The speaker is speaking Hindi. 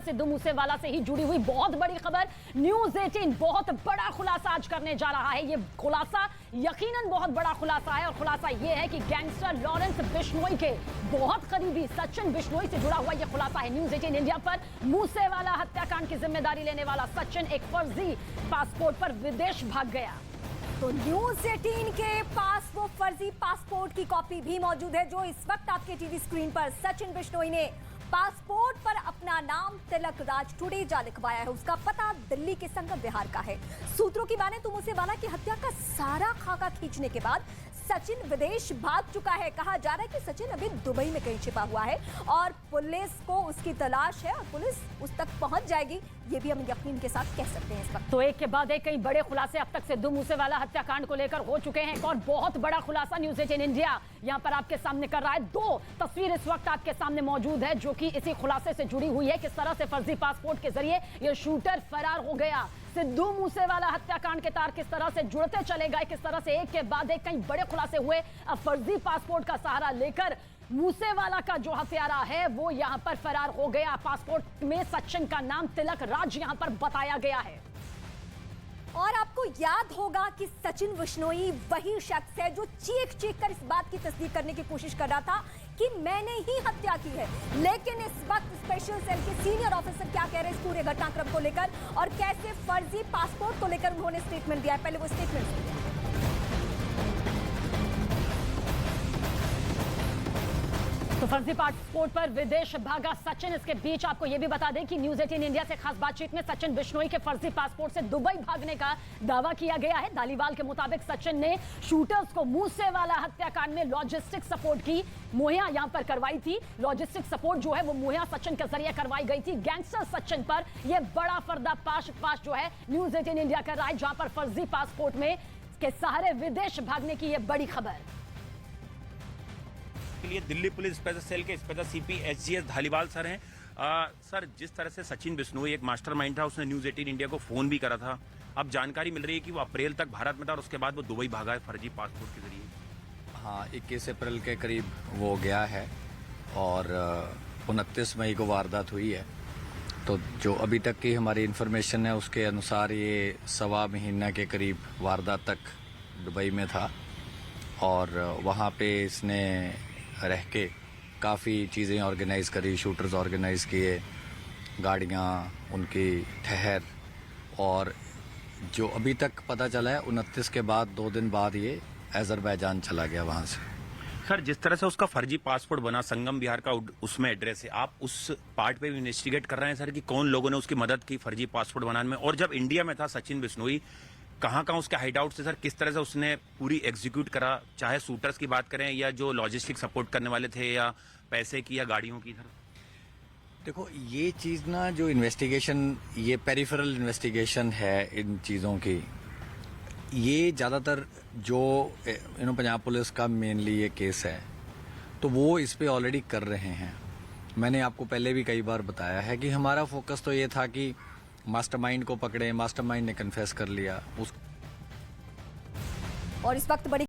सिद्धू मूसेवाला से ही जुड़ी हुई बहुत बड़ी खबर। न्यूज 18 बहुत बड़ा खुलासा आज करने जा रहा है। ये खुलासा यकीनन बहुत बड़ा खुलासा है और खुलासा ये है कि गैंगस्टर लॉरेंस बिश्नोई के बहुत करीबी सचिन बिश्नोई से जुड़ा हुआ ये खुलासा है। न्यूज 18 इंडिया पर मूसेवाला हत्याकांड की जिम्मेदारी लेने वाला सचिन एक फर्जी पासपोर्ट पर विदेश भाग गया। तो न्यूज 18 के पास वो फर्जी पासपोर्ट की कॉपी भी मौजूद है जो इस वक्त आपके टीवी स्क्रीन पर सचिन बिश्नोई ने पासपोर्ट पर अपना नाम तिलक राज टुडेजा लिखवाया है। उसका पता दिल्ली के संगम विहार का है। सूत्रों की माने तो मूसेवाला की हत्या का सारा खाका खींचने के बाद सचिन विदेश भाग चुका है। कहा जा रहा है कि सचिन अभी दुबई में कहीं छिपा हुआ है और पुलिस को उसकी तलाश है और पुलिस उस तक पहुंच जाएगी, ये भी हम यकीन के साथ कह सकते हैं इस वक्त। तो एक के बाद एक कई बड़े खुलासे अब तक सिद्धू मूसेवाला हत्याकांड को लेकर हो चुके हैं। एक और बहुत बड़ा खुलासा न्यूज 18 इंडिया यहां पर आपके सामने कर रहा है। दो तस्वीर इस वक्त आपके सामने मौजूद है जो कि इसी खुलासे से जुड़ी हुई है। किस तरह से फर्जी पासपोर्ट के जरिए यह शूटर फरार हो गया। सिद्धू मूसेवाला हत्याकांड के तार किस तरह से जुड़ते चले गए, किस तरह से एक के बाद एक कई बड़े खुलासे हुए। अब फर्जी पासपोर्ट का सहारा लेकर मूसेवाला का जो हत्यारा है वो यहां पर फरार हो गया। पासपोर्ट में सचिन का नाम तिलक राज यहां पर बताया गया है। और आपको याद होगा कि सचिन बिश्नोई वही शख्स है जो चीख कर इस बात की तस्दीक करने की कोशिश कर रहा था कि मैंने ही हत्या की है। लेकिन इस वक्त स्पेशल सेल के सीनियर ऑफिसर क्या कह रहे हैं इस पूरे घटनाक्रम को लेकर और कैसे फर्जी पासपोर्ट को लेकर उन्होंने स्टेटमेंट दिया है, पहले वो स्टेटमेंट सुनिए। तो फर्जी पासपोर्ट पर विदेश भागा सचिन। इसके बीच आपको यह भी बता दें कि न्यूज 18 इंडिया से खास बातचीत में सचिन बिश्नोई के फर्जी पासपोर्ट से दुबई भागने का दावा किया गया है। धालीवाल के मुताबिक सचिन ने शूटर्स को मूसेवाला हत्याकांड में लॉजिस्टिक सपोर्ट की मुहैया यहां पर करवाई थी। लॉजिस्टिक सपोर्ट जो है वो मुहैया सचिन के जरिए करवाई गई थी। गैंगस्टर सचिन पर यह बड़ा पर्दाफाश जो है न्यूज 18 इंडिया कर रहा है, जहां पर फर्जी पासपोर्ट में के सहारे विदेश भागने की यह बड़ी खबर। के लिए दिल्ली पुलिस स्पेशल सेल के special CP HGS Dhaliwal sir हैं। सर, जिस तरह से सचिन बिश्नोई एक मास्टरमाइंड था, उसने न्यूज 18 इंडिया को फोन भी करा था। अब जानकारी मिल रही है कि वो अप्रैल तक भारत में था और उसके बाद वो दुबई भागा है फर्जी पासपोर्ट के जरिए। हाँ, 21 अप्रैल के करीब वो गया है और 29 मई को वारदात हुई है। तो जो अभी तक की हमारी इन्फॉर्मेशन है उसके अनुसार ये 1.25 महीना के करीब वारदात तक दुबई में था और वहाँ पे इसने रह के काफ़ी चीज़ें ऑर्गेनाइज करी, शूटर्स ऑर्गेनाइज किए, गाड़ियाँ उनकी ठहर, और जो अभी तक पता चला है 29 के बाद 2 दिन बाद ये अजरबैजान चला गया वहाँ से। सर, जिस तरह से उसका फर्जी पासपोर्ट बना, संगम विहार का उसमें एड्रेस है, आप उस पार्ट पे भी इन्वेस्टिगेट कर रहे हैं सर कि कौन लोगों ने उसकी मदद की फर्जी पासपोर्ट बनाने में? और जब इंडिया में था सचिन बिश्नोई, कहाँ उसके हाइड आउट से सर किस तरह से उसने पूरी एग्जीक्यूट करा, चाहे शूटर्स की बात करें या जो लॉजिस्टिक सपोर्ट करने वाले थे या पैसे की या गाड़ियों की? सर देखो, ये चीज़ ना जो इन्वेस्टिगेशन, ये पेरिफेरल इन्वेस्टिगेशन है इन चीज़ों की, ये ज़्यादातर जो पंजाब पुलिस का मेनली ये केस है तो वो इस पे ऑलरेडी कर रहे हैं। मैंने आपको पहले भी कई बार बताया है कि हमारा फोकस तो ये था कि मास्टरमाइंड को पकड़े, मास्टरमाइंड ने कन्फेस कर लिया और इस वक्त बड़ी